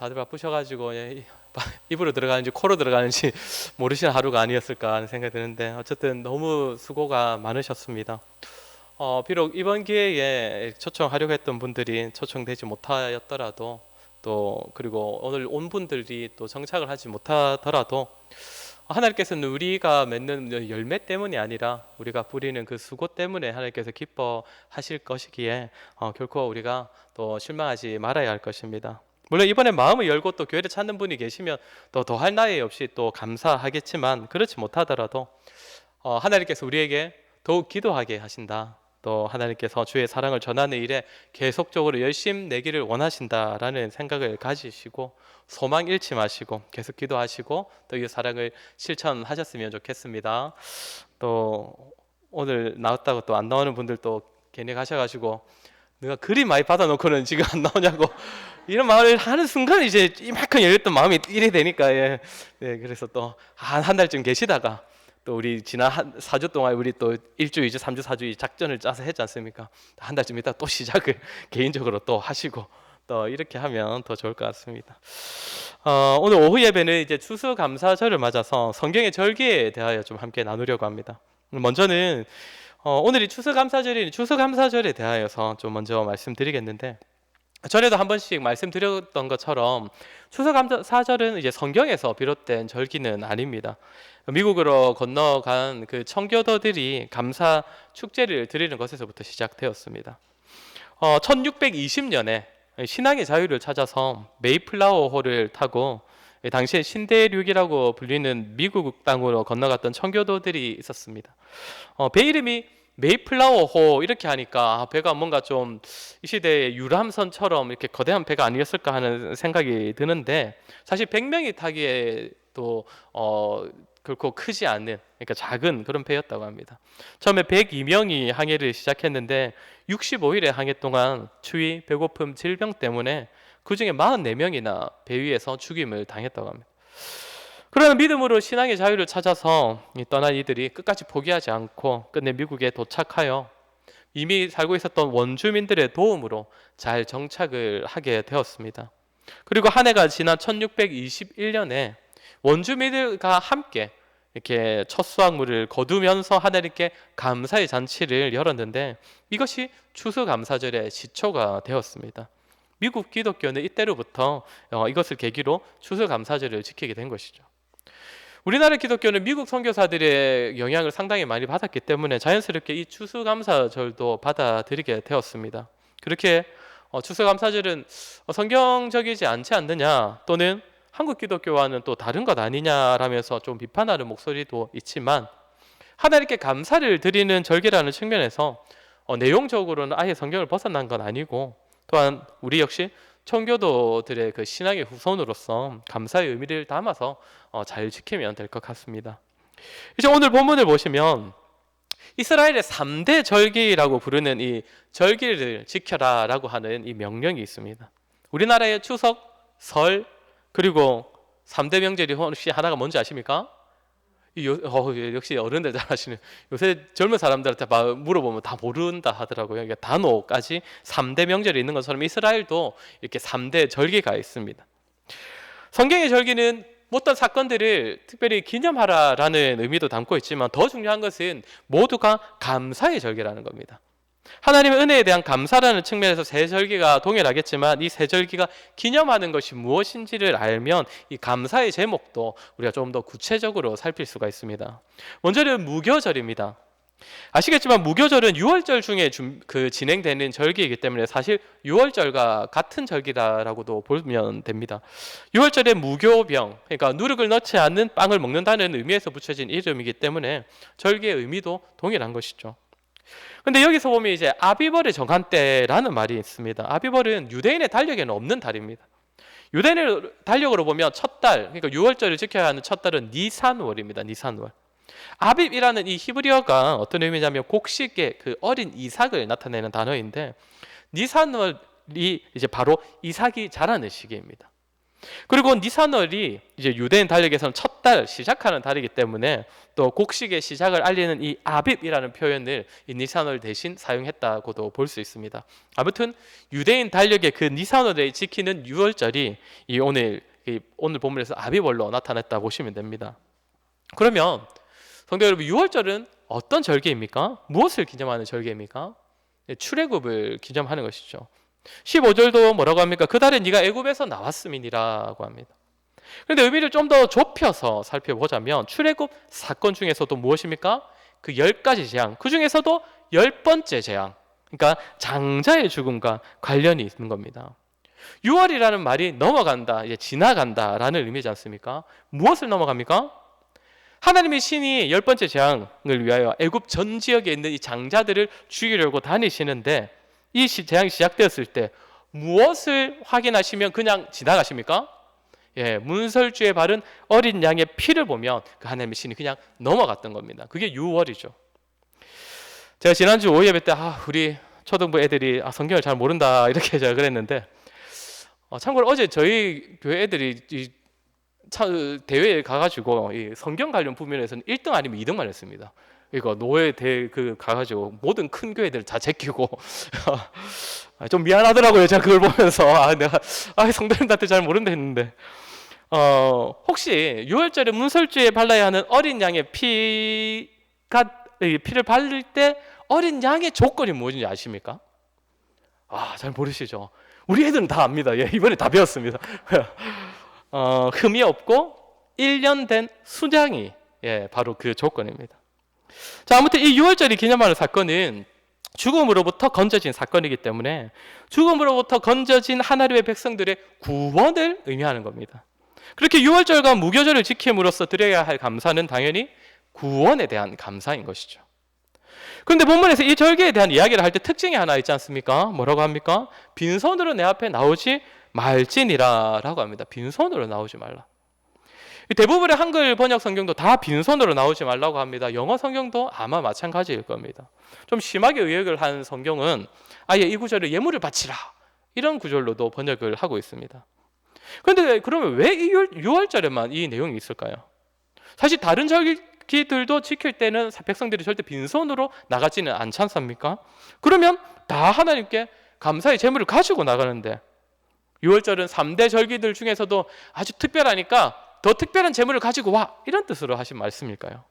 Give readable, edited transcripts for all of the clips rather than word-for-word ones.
다들 바쁘셔가지고 입으로 들어가는지 코로 들어가는지 모르시는 하루가 아니었을까 하는 생각이 드는데 어쨌든 너무 수고가 많으셨습니다. 비록 이번 기회에 초청하려고 했던 분들이 초청되지 못하였더라도 또 그리고 오늘 온 분들이 또 정착을 하지 못하더라도 하나님께서는 우리가 맺는 열매 때문이 아니라 우리가 뿌리는 그 수고 때문에 하나님께서 기뻐하실 것이기에 결코 우리가 또 실망하지 말아야 할 것입니다. 물론 이번에 마음을 열고 또 교회를 찾는 분이 계시면 또 더할 나위 없이 또 감사하겠지만 그렇지 못하더라도 하나님께서 우리에게 더욱 기도하게 하신다. 또 하나님께서 주의 사랑을 전하는 일에 계속적으로 열심 내기를 원하신다라는 생각을 가지시고 소망 잃지 마시고 계속 기도하시고 또 이 사랑을 실천하셨으면 좋겠습니다. 또 오늘 나왔다고 또 안 나오는 분들도 괜히 가셔가지고 내가 그리 많이 받아놓고는 지금 안 나오냐고 이런 말을 하는 순간 이제 이만큼 열렸던 마음이 이래 되니까 그래서 또 한 달쯤 계시다가 또 우리 지난 4주 동안 우리 또 1주, 2주, 3주, 4주 작전을 짜서 했지 않습니까? 한 달쯤 있다 또 시작을 개인적으로 또 하시고 또 이렇게 하면 더 좋을 것 같습니다. 오늘 오후 예배는 이제 추수감사절을 맞아서 성경의 절기에 대하여 좀 함께 나누려고 합니다. 먼저는 오늘이 추수감사절인 추수감사절에 대하여서 좀 먼저 말씀드리겠는데 전에도 한 번씩 말씀드렸던 것처럼 추수감사절은 이제 성경에서 비롯된 절기는 아닙니다. 미국으로 건너간 그 청교도들이 감사 축제를 드리는 것에서부터 시작되었습니다. 1620년에 신앙의 자유를 찾아서 메이플라워호를 타고 당시에 신대륙이라고 불리는 미국 땅으로 건너갔던 청교도들이 있었습니다. 배 이름이 메이플라워호 이렇게 하니까 배가 뭔가 좀 이 시대의 유람선처럼 이렇게 거대한 배가 아니었을까 하는 생각이 드는데 사실 100명이 타기에도 결코 크지 않는 그러니까 작은 그런 배였다고 합니다. 처음에 102명이 항해를 시작했는데 65일의 항해 동안 추위, 배고픔, 질병 때문에 그 중에 44명이나 배 위에서 죽임을 당했다고 합니다. 그러나 믿음으로 신앙의 자유를 찾아서 떠난 이들이 끝까지 포기하지 않고 끝내 미국에 도착하여 이미 살고 있었던 원주민들의 도움으로 잘 정착을 하게 되었습니다. 그리고 한 해가 지난 1621년에 원주민들과 함께 이렇게 첫 수확물을 거두면서 하나님께 감사의 잔치를 열었는데 이것이 추수감사절의 시초가 되었습니다. 미국 기독교는 이때로부터 이것을 계기로 추수감사절을 지키게 된 것이죠. 우리나라 기독교는 미국 선교사들의 영향을 상당히 많이 받았기 때문에 자연스럽게 이 추수감사절도 받아들이게 되었습니다. 그렇게 추수감사절은 성경적이지 않지 않느냐 또는 한국 기독교와는 또 다른 것 아니냐라면서 좀 비판하는 목소리도 있지만 하나님께 감사를 드리는 절기라는 측면에서 내용적으로는 아예 성경을 벗어난 건 아니고 또한 우리 역시 청교도들의 그 신앙의 후손으로서 감사의 의미를 담아서 잘 지키면 될 것 같습니다. 이제 오늘 본문을 보시면 이스라엘의 3대 절기라고 부르는 이 절기를 지켜라라고 하는 이 명령이 있습니다. 우리나라의 추석, 설 그리고 3대 명절이 혹시 하나가 뭔지 아십니까? 역시 어른들 잘 아시는 요새 젊은 사람들한테 물어보면 다 모른다 하더라고요. 그러니까 단오까지 3대 명절이 있는 것처럼 이스라엘도 이렇게 3대 절기가 있습니다. 성경의 절기는 어떤 사건들을 특별히 기념하라라는 의미도 담고 있지만 더 중요한 것은 모두가 감사의 절기라는 겁니다. 하나님의 은혜에 대한 감사라는 측면에서 세 절기가 동일하겠지만 이 세 절기가 기념하는 것이 무엇인지를 알면 이 감사의 제목도 우리가 좀 더 구체적으로 살필 수가 있습니다. 먼저는 무교절입니다. 아시겠지만 무교절은 6월절 중에 진행되는 절기이기 때문에 사실 6월절과 같은 절기다라고도 보면 됩니다. 6월절에 무교병, 그러니까 누룩을 넣지 않는 빵을 먹는다는 의미에서 붙여진 이름이기 때문에 절기의 의미도 동일한 것이죠. 근데 여기서 보면 이제 아비벌의 정한때라는 말이 있습니다. 아비벌은 유대인의 달력에는 없는 달입니다. 유대인의 달력으로 보면 첫 달, 그러니까 6월절을 지켜야 하는 첫 달은 니산월입니다. 니산월. 아빕이라는 이 히브리어가 어떤 의미냐면 곡식의 그 어린 이삭을 나타내는 단어인데 니산월이 이제 바로 이삭이 자라는 시기입니다. 그리고 니산월이 이제 유대인 달력에서는 첫 달 시작하는 달이기 때문에 또 곡식의 시작을 알리는 이 아빕이라는 표현을 이 니산월 대신 사용했다고도 볼 수 있습니다. 아무튼 유대인 달력의 그 니산월을 지키는 유월절이 이 오늘 본문에서 아빕월로 나타났다 보시면 됩니다. 그러면 성도 여러분, 유월절은 어떤 절기입니까? 무엇을 기념하는 절기입니까? 출애굽을 기념하는 것이죠. 15절도 뭐라고 합니까? 그달에 네가 애굽에서 나왔음이니라고 합니다. 그런데 의미를 좀 더 좁혀서 살펴보자면 출애굽 사건 중에서도 무엇입니까? 그 10가지 재앙, 그 중에서도 10번째 재앙, 그러니까 장자의 죽음과 관련이 있는 겁니다. 6월이라는 말이 넘어간다, 이제 지나간다라는 의미지 않습니까? 무엇을 넘어갑니까? 하나님의 신이 10번째 재앙을 위하여 애굽 전 지역에 있는 이 장자들을 죽이려고 다니시는데 이 재앙이 시작되었을 때 무엇을 확인하시면 그냥 지나가십니까? 문설주에 바른 어린 양의 피를 보면 그 하나님의 신이 그냥 넘어갔던 겁니다. 그게 6월이죠. 제가 지난주 오후 예배 때 우리 초등부 애들이 성경을 잘 모른다 이렇게 제가 그랬는데 참고로 어제 저희 교회 애들이 대회에 가가지고 이 성경 관련 부분에서는 1등 아니면 2등만 했습니다. 이거 노예 가가지고 모든 큰 교회들 다 제끼고 좀 미안하더라고요. 제가 그걸 보면서 내가 성도님들한테 잘 모른다 했는데 혹시 유월절에 문설주에 발라야 하는 어린 양의 피를 바를 때 어린 양의 조건이 무엇인지 아십니까? 잘 모르시죠? 우리 애들은 다 압니다. 이번에 다 배웠습니다. 흠이 없고 1년 된 수장이 바로 그 조건입니다. 자, 아무튼 이 유월절이 기념하는 사건은 죽음으로부터 건져진 사건이기 때문에 죽음으로부터 건져진 하나님의 백성들의 구원을 의미하는 겁니다. 그렇게 유월절과 무교절을 지킴으로써 드려야 할 감사는 당연히 구원에 대한 감사인 것이죠. 그런데 본문에서 이 절기에 대한 이야기를 할 때 특징이 하나 있지 않습니까? 뭐라고 합니까? 빈손으로 내 앞에 나오지 말지니라 라고 합니다. 빈손으로 나오지 말라. 대부분의 한글 번역 성경도 다 빈손으로 나오지 말라고 합니다. 영어 성경도 아마 마찬가지일 겁니다. 좀 심하게 의역을 한 성경은 아예 이 구절을 예물을 바치라 이런 구절로도 번역을 하고 있습니다. 그런데 그러면 왜 이 6월절에만 이 내용이 있을까요? 사실 다른 절기들도 지킬 때는 백성들이 절대 빈손으로 나가지는 않지 않습니까? 그러면 다 하나님께 감사의 제물을 가지고 나가는데 6월절은 3대 절기들 중에서도 아주 특별하니까 더 특별한 제물을 가지고 와 이런 뜻으로 하신 말씀일까요?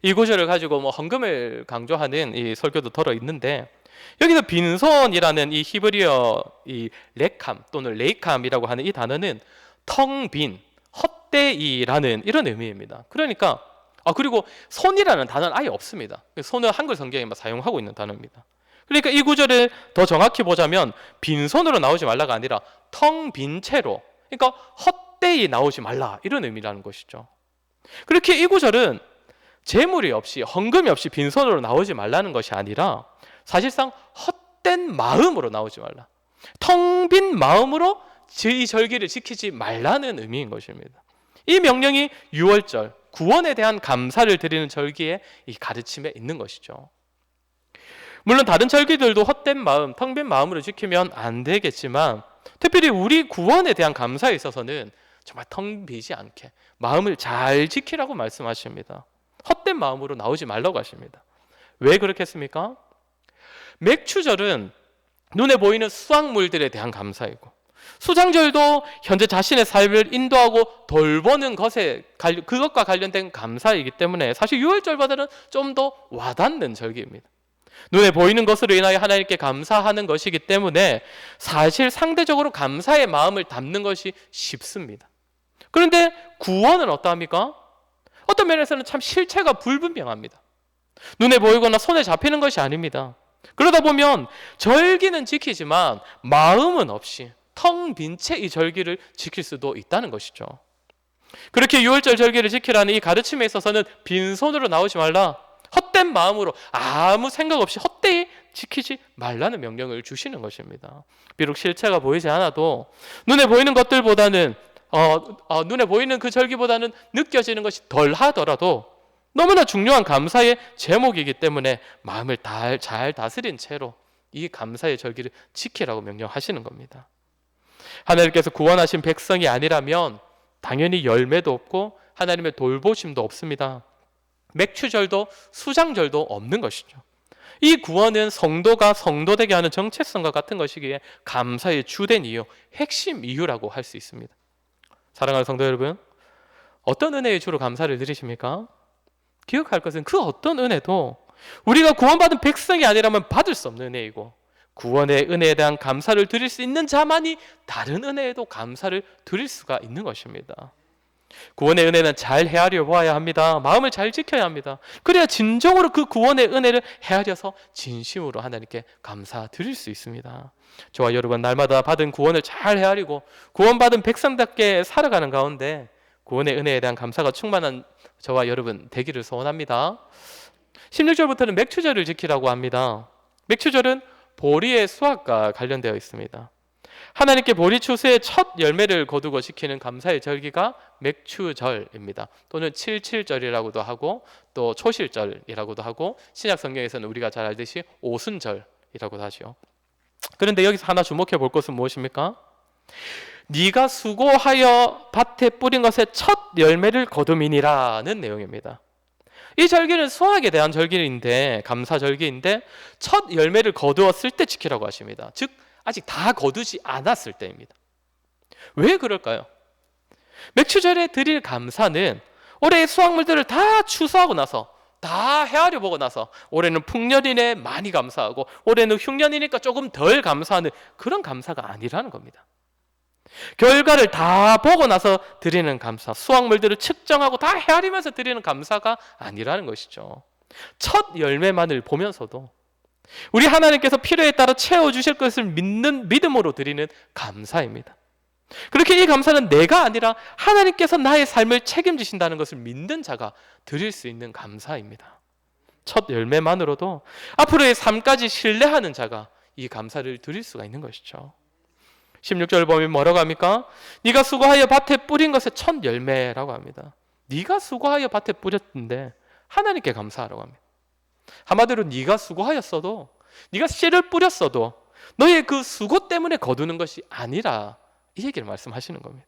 이 구절을 가지고 헌금을 강조하는 이 설교도 들어 있는데 여기서 빈손이라는 이 히브리어 이 레캄 또는 레이캄이라고 하는 이 단어는 텅 빈, 헛되이라는 이런 의미입니다. 그러니까 그리고 손이라는 단어는 아예 없습니다. 손은 한글 성경에만 사용하고 있는 단어입니다. 그러니까 이 구절을 더 정확히 보자면 빈손으로 나오지 말라가 아니라 텅 빈 채로, 그러니까 헛되이 나오지 말라 이런 의미라는 것이죠. 그렇게 이 구절은 재물이 없이 헌금이 없이 빈손으로 나오지 말라는 것이 아니라 사실상 헛된 마음으로 나오지 말라, 텅 빈 마음으로 이 절기를 지키지 말라는 의미인 것입니다. 이 명령이 유월절 구원에 대한 감사를 드리는 절기의 이 가르침에 있는 것이죠. 물론 다른 절기들도 헛된 마음, 텅 빈 마음으로 지키면 안 되겠지만 특별히 우리 구원에 대한 감사에 있어서는 정말 텅 비지 않게 마음을 잘 지키라고 말씀하십니다. 헛된 마음으로 나오지 말라고 하십니다. 왜 그렇겠습니까? 맥추절은 눈에 보이는 수확물들에 대한 감사이고 수장절도 현재 자신의 삶을 인도하고 돌보는 그것과 관련된 감사이기 때문에 사실 유월절보다는 좀 더 와닿는 절기입니다. 눈에 보이는 것으로 인하여 하나님께 감사하는 것이기 때문에 사실 상대적으로 감사의 마음을 담는 것이 쉽습니다. 그런데 구원은 어떠합니까? 어떤 면에서는 참 실체가 불분명합니다. 눈에 보이거나 손에 잡히는 것이 아닙니다. 그러다 보면 절기는 지키지만 마음은 없이 텅 빈 채 이 절기를 지킬 수도 있다는 것이죠. 그렇게 유월절 절기를 지키라는 이 가르침에 있어서는 빈손으로 나오지 말라, 헛된 마음으로 아무 생각 없이 헛되이 지키지 말라는 명령을 주시는 것입니다. 비록 실체가 보이지 않아도 눈에 보이는 것들보다는 눈에 보이는 그 절기보다는 느껴지는 것이 덜 하더라도 너무나 중요한 감사의 제목이기 때문에 마음을 잘 다스린 채로 이 감사의 절기를 지키라고 명령하시는 겁니다. 하나님께서 구원하신 백성이 아니라면 당연히 열매도 없고 하나님의 돌보심도 없습니다. 맥추절도 수장절도 없는 것이죠. 이 구원은 성도가 성도되게 하는 정체성과 같은 것이기에 감사의 주된 이유, 핵심 이유라고 할 수 있습니다. 사랑하는 성도 여러분, 어떤 은혜의 주로 감사를 드리십니까? 기억할 것은 그 어떤 은혜도 우리가 구원받은 백성이 아니라면 받을 수 없는 은혜이고, 구원의 은혜에 대한 감사를 드릴 수 있는 자만이 다른 은혜에도 감사를 드릴 수가 있는 것입니다. 구원의 은혜는 잘 헤아려 보아야 합니다. 마음을 잘 지켜야 합니다. 그래야 진정으로 그 구원의 은혜를 헤아려서 진심으로 하나님께 감사드릴 수 있습니다. 저와 여러분, 날마다 받은 구원을 잘 헤아리고 구원받은 백성답게 살아가는 가운데 구원의 은혜에 대한 감사가 충만한 저와 여러분 되기를 소원합니다. 16절부터는 맥추절을 지키라고 합니다. 맥추절은 보리의 수확과 관련되어 있습니다. 하나님께 보리 추수의 첫 열매를 거두고 지키는 감사의 절기가 맥추절입니다. 또는 칠칠절이라고도 하고 또 초실절이라고도 하고 신약 성경에서는 우리가 잘 알듯이 오순절이라고도 하죠. 그런데 여기서 하나 주목해 볼 것은 무엇입니까? 네가 수고하여 밭에 뿌린 것의 첫 열매를 거둠이니라는 내용입니다. 이 절기는 수확에 대한 절기인데, 감사절기인데 첫 열매를 거두었을 때 지키라고 하십니다. 즉 아직 다 거두지 않았을 때입니다. 왜 그럴까요? 맥추절에 드릴 감사는 올해의 수확물들을 다 추수하고 나서, 다 헤아려 보고 나서 올해는 풍년이네 많이 감사하고 올해는 흉년이니까 조금 덜 감사하는 그런 감사가 아니라는 겁니다. 결과를 다 보고 나서 드리는 감사, 수확물들을 측정하고 다 헤아리면서 드리는 감사가 아니라는 것이죠. 첫 열매만을 보면서도 우리 하나님께서 필요에 따라 채워주실 것을 믿는 믿음으로 드리는 감사입니다. 그렇게 이 감사는 내가 아니라 하나님께서 나의 삶을 책임지신다는 것을 믿는 자가 드릴 수 있는 감사입니다. 첫 열매만으로도 앞으로의 삶까지 신뢰하는 자가 이 감사를 드릴 수가 있는 것이죠. 16절 보면 뭐라고 합니까? 네가 수고하여 밭에 뿌린 것의 첫 열매라고 합니다. 네가 수고하여 밭에 뿌렸는데 하나님께 감사하라고 합니다. 한마디로 네가 수고하였어도, 네가 씨를 뿌렸어도 너의 그 수고 때문에 거두는 것이 아니라 이 얘기를 말씀하시는 겁니다.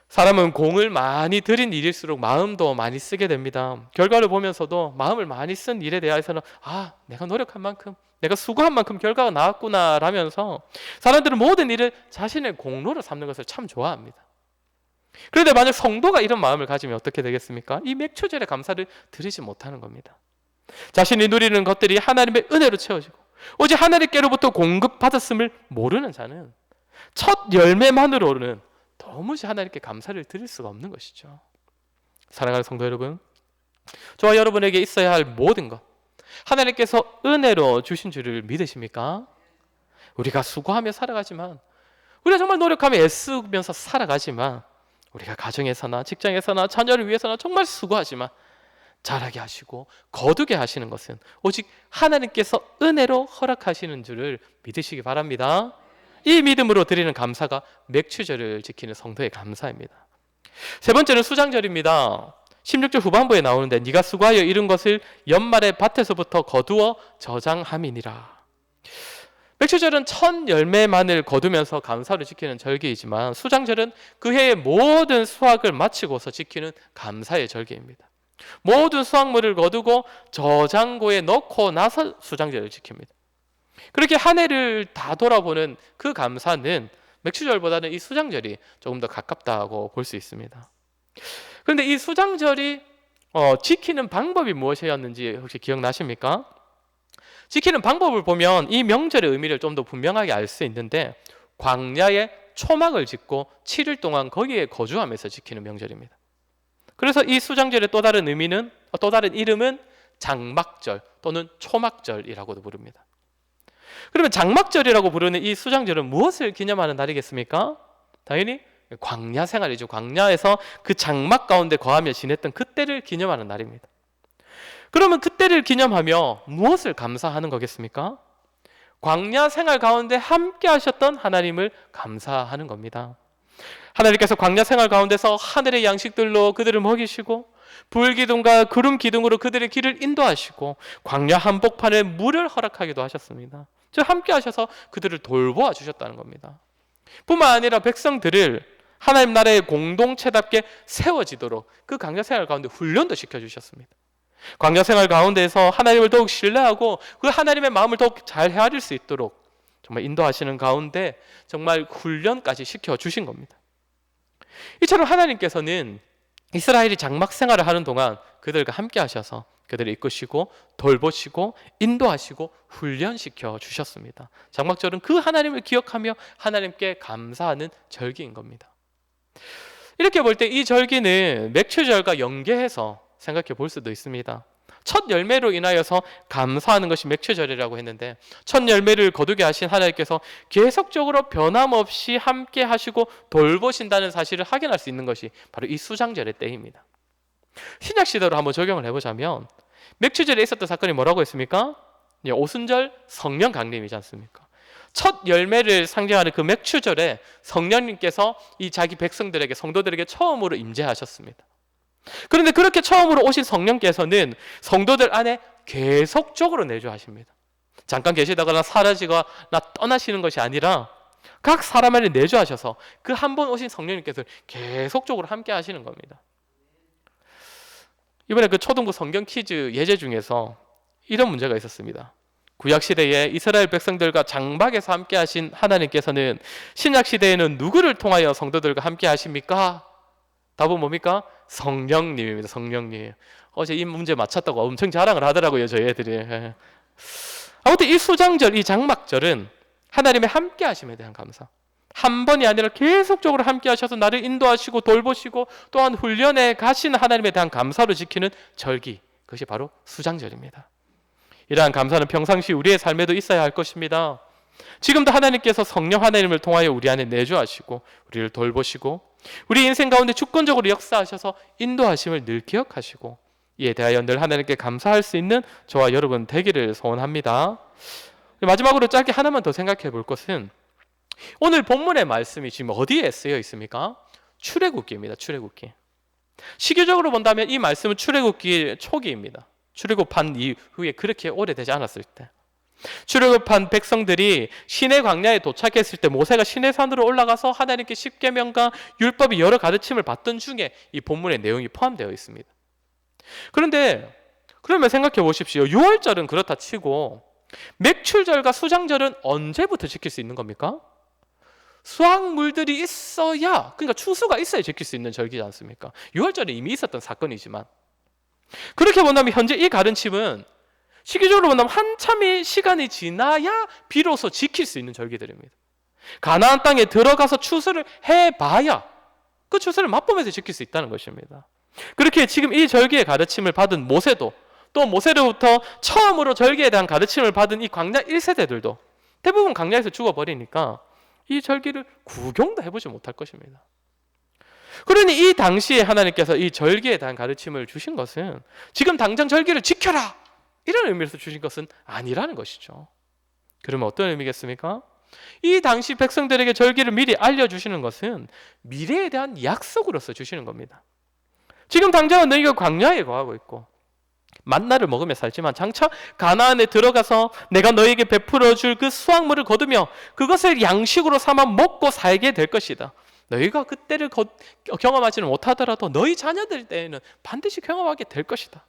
사람은 공을 많이 들인 일일수록 마음도 많이 쓰게 됩니다. 결과를 보면서도 마음을 많이 쓴 일에 대해서는 내가 노력한 만큼, 내가 수고한 만큼 결과가 나왔구나 라면서 사람들은 모든 일을 자신의 공로로 삼는 것을 참 좋아합니다. 그런데 만약 성도가 이런 마음을 가지면 어떻게 되겠습니까? 이 맥추절의 감사를 드리지 못하는 겁니다. 자신이 누리는 것들이 하나님의 은혜로 채워지고 오직 하나님께로부터 공급받았음을 모르는 자는 첫 열매만으로는 도무지 하나님께 감사를 드릴 수가 없는 것이죠. 사랑하는 성도 여러분, 저와 여러분에게 있어야 할 모든 것 하나님께서 은혜로 주신 줄을 믿으십니까? 우리가 수고하며 살아가지만, 우리가 정말 노력하며 애쓰면서 살아가지만, 우리가 가정에서나 직장에서나 자녀를 위해서나 정말 수고하지만 잘하게 하시고 거두게 하시는 것은 오직 하나님께서 은혜로 허락하시는 줄을 믿으시기 바랍니다. 이 믿음으로 드리는 감사가 맥추절을 지키는 성도의 감사입니다. 세 번째는 수장절입니다. 16절 후반부에 나오는데 네가 수고하여 이룬 것을 연말에 밭에서부터 거두어 저장함이니라. 맥추절은 첫 열매만을 거두면서 감사를 지키는 절기이지만 수장절은 그 해의 모든 수확을 마치고서 지키는 감사의 절기입니다. 모든 수확물을 거두고 저장고에 넣고 나서 수장절을 지킵니다. 그렇게 한 해를 다 돌아보는 그 감사는 맥추절보다는 이 수장절이 조금 더 가깝다고 볼 수 있습니다. 그런데 이 수장절이 지키는 방법이 무엇이었는지 혹시 기억나십니까? 지키는 방법을 보면 이 명절의 의미를 좀 더 분명하게 알 수 있는데, 광야에 초막을 짓고 7일 동안 거기에 거주하면서 지키는 명절입니다. 그래서 이 수장절의 또 다른 의미는, 또 다른 이름은 장막절 또는 초막절이라고도 부릅니다. 그러면 장막절이라고 부르는 이 수장절은 무엇을 기념하는 날이겠습니까? 당연히 광야 생활이죠. 광야에서 그 장막 가운데 거하며 지냈던 그때를 기념하는 날입니다. 그러면 그때를 기념하며 무엇을 감사하는 거겠습니까? 광야 생활 가운데 함께 하셨던 하나님을 감사하는 겁니다. 하나님께서 광야 생활 가운데서 하늘의 양식들로 그들을 먹이시고 불기둥과 구름 기둥으로 그들의 길을 인도하시고 광야 한복판에 물을 허락하기도 하셨습니다. 즉 함께 하셔서 그들을 돌보아 주셨다는 겁니다. 뿐만 아니라 백성들을 하나님 나라의 공동체답게 세워지도록 그 광야 생활 가운데 훈련도 시켜주셨습니다. 광야 생활 가운데에서 하나님을 더욱 신뢰하고 그 하나님의 마음을 더욱 잘 헤아릴 수 있도록 정말 인도하시는 가운데 정말 훈련까지 시켜주신 겁니다. 이처럼 하나님께서는 이스라엘이 장막 생활을 하는 동안 그들과 함께 하셔서 그들을 이끄시고 돌보시고 인도하시고 훈련시켜 주셨습니다. 장막절은 그 하나님을 기억하며 하나님께 감사하는 절기인 겁니다. 이렇게 볼 때 이 절기는 맥추절과 연계해서 생각해 볼 수도 있습니다. 첫 열매로 인하여서 감사하는 것이 맥추절이라고 했는데 첫 열매를 거두게 하신 하나님께서 계속적으로 변함없이 함께 하시고 돌보신다는 사실을 확인할 수 있는 것이 바로 이 수장절의 때입니다. 신약 시대로 한번 적용을 해보자면 맥추절에 있었던 사건이 뭐라고 했습니까? 오순절 성령 강림이지 않습니까? 첫 열매를 상징하는 그 맥추절에 성령님께서 이 자기 백성들에게 성도들에게 처음으로 임재하셨습니다. 그런데 그렇게 처음으로 오신 성령께서는 성도들 안에 계속적으로 내주하십니다. 잠깐 계시다거나 사라지거나 떠나시는 것이 아니라 각 사람 안에 내주하셔서 그 한 번 오신 성령님께서 계속적으로 함께 하시는 겁니다. 이번에 그 초등부 성경 퀴즈 예제 중에서 이런 문제가 있었습니다. 구약시대에 이스라엘 백성들과 장막에서 함께 하신 하나님께서는 신약시대에는 누구를 통하여 성도들과 함께 하십니까? 답은 뭡니까? 성령님입니다. 성령님. 어제 이 문제 맞췄다고 엄청 자랑을 하더라고요, 저희 애들이. 아무튼 이 수장절, 이 장막절은 하나님의 함께 하심에 대한 감사. 한 번이 아니라 계속적으로 함께 하셔서 나를 인도하시고 돌보시고 또한 훈련에 가신 하나님에 대한 감사로 지키는 절기. 그것이 바로 수장절입니다. 이러한 감사는 평상시 우리의 삶에도 있어야 할 것입니다. 지금도 하나님께서 성령 하나님을 통하여 우리 안에 내주하시고 우리를 돌보시고 우리 인생 가운데 주권적으로 역사하셔서 인도하심을 늘 기억하시고 이에 대하여 늘 하나님께 감사할 수 있는 저와 여러분 되기를 소원합니다. 마지막으로 짧게 하나만 더 생각해 볼 것은 오늘 본문의 말씀이 지금 어디에 쓰여 있습니까? 출애굽기입니다. 출애굽기. 시기적으로 본다면 이 말씀은 출애굽기 초기입니다. 출애굽한 이후에 그렇게 오래되지 않았을 때, 출애굽한 백성들이 시내 광야에 도착했을 때 모세가 시내산으로 올라가서 하나님께 십계명과 율법의 여러 가르침을 받던 중에 이 본문의 내용이 포함되어 있습니다. 그런데 그러면 생각해 보십시오. 유월절은 그렇다 치고 맥출절과 수장절은 언제부터 지킬 수 있는 겁니까? 수확물들이 있어야, 그러니까 추수가 있어야 지킬 수 있는 절기지 않습니까? 유월절은 이미 있었던 사건이지만 그렇게 본다면 현재 이 가르침은 시기적으로 본다면 한참의 시간이 지나야 비로소 지킬 수 있는 절기들입니다. 가나안 땅에 들어가서 추수를 해봐야 그 추수를 맛보면서 지킬 수 있다는 것입니다. 그렇게 지금 이 절기의 가르침을 받은 모세도 또 모세로부터 처음으로 절기에 대한 가르침을 받은 이 광야 1세대들도 대부분 광야에서 죽어버리니까 이 절기를 구경도 해보지 못할 것입니다. 그러니 이 당시에 하나님께서 이 절기에 대한 가르침을 주신 것은 지금 당장 절기를 지켜라! 이런 의미에서 주신 것은 아니라는 것이죠. 그러면 어떤 의미겠습니까? 이 당시 백성들에게 절기를 미리 알려주시는 것은 미래에 대한 약속으로서 주시는 겁니다. 지금 당장은 너희가 광야에 거하고 있고 만나를 먹으며 살지만 장차 가나안에 들어가서 내가 너희에게 베풀어 줄 그 수확물을 거두며 그것을 양식으로 삼아 먹고 살게 될 것이다. 너희가 그때를 경험하지는 못하더라도 너희 자녀들 때에는 반드시 경험하게 될 것이다.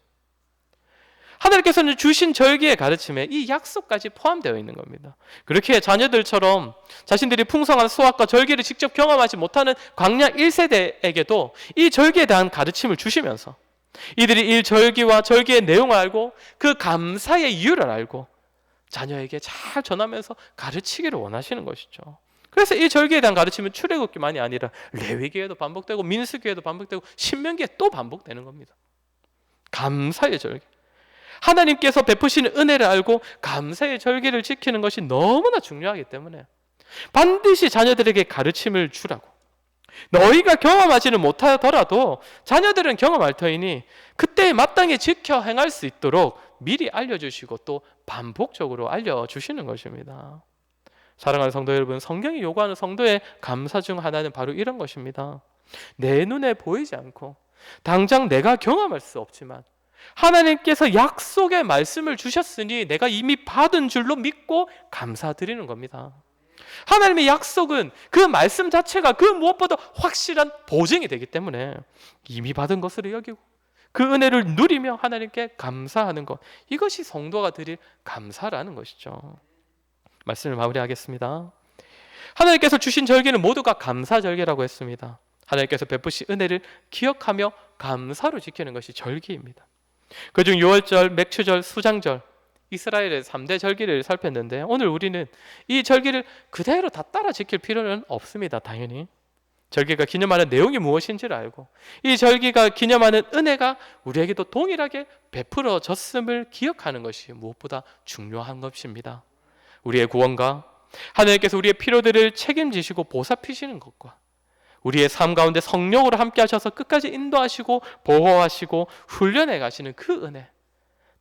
하나님께서는 주신 절기의 가르침에 이 약속까지 포함되어 있는 겁니다. 그렇게 자녀들처럼 자신들이 풍성한 수확과 절기를 직접 경험하지 못하는 광야 1세대에게도 이 절기에 대한 가르침을 주시면서 이들이 이 절기와 절기의 내용을 알고 그 감사의 이유를 알고 자녀에게 잘 전하면서 가르치기를 원하시는 것이죠. 그래서 이 절기에 대한 가르침은 출애굽기만이 아니라 레위기에도 반복되고 민수기에도 반복되고 신명기에 또 반복되는 겁니다. 감사의 절기. 하나님께서 베푸시는 은혜를 알고 감사의 절기를 지키는 것이 너무나 중요하기 때문에 반드시 자녀들에게 가르침을 주라고. 너희가 경험하지는 못하더라도 자녀들은 경험할 터이니 그때에 마땅히 지켜 행할 수 있도록 미리 알려주시고 또 반복적으로 알려주시는 것입니다. 사랑하는 성도 여러분, 성경이 요구하는 성도의 감사 중 하나는 바로 이런 것입니다. 내 눈에 보이지 않고 당장 내가 경험할 수 없지만 하나님께서 약속의 말씀을 주셨으니 내가 이미 받은 줄로 믿고 감사드리는 겁니다. 하나님의 약속은 그 말씀 자체가 그 무엇보다 확실한 보증이 되기 때문에 이미 받은 것으로 여기고 그 은혜를 누리며 하나님께 감사하는 것, 이것이 성도가 드릴 감사라는 것이죠. 말씀을 마무리하겠습니다. 하나님께서 주신 절기는 모두가 감사절기라고 했습니다. 하나님께서 베푸신 은혜를 기억하며 감사로 지키는 것이 절기입니다. 그중 유월절, 맥추절, 수장절, 이스라엘의 3대 절기를 살폈는데 오늘 우리는 이 절기를 그대로 다 따라 지킬 필요는 없습니다. 당연히 절기가 기념하는 내용이 무엇인지를 알고 이 절기가 기념하는 은혜가 우리에게도 동일하게 베풀어졌음을 기억하는 것이 무엇보다 중요한 것입니다. 우리의 구원과 하나님께서 우리의 필요들을 책임지시고 보살피시는 것과 우리의 삶 가운데 성령으로 함께 하셔서 끝까지 인도하시고 보호하시고 훈련해 가시는 그 은혜,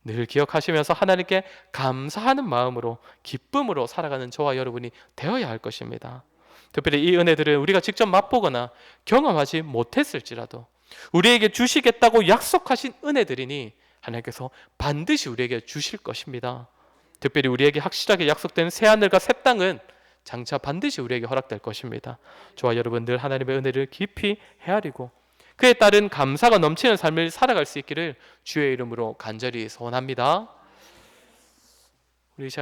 늘 기억하시면서 하나님께 감사하는 마음으로 기쁨으로 살아가는 저와 여러분이 되어야 할 것입니다. 특별히 이 은혜들은 우리가 직접 맛보거나 경험하지 못했을지라도 우리에게 주시겠다고 약속하신 은혜들이니 하나님께서 반드시 우리에게 주실 것입니다. 특별히 우리에게 확실하게 약속된 새하늘과 새 땅은 장차 반드시 우리에게 허락될 것입니다. 저와 여러분 늘 하나님의 은혜를 깊이 헤아리고 그에 따른 감사가 넘치는 삶을 살아갈 수 있기를 주의 이름으로 간절히 소원합니다.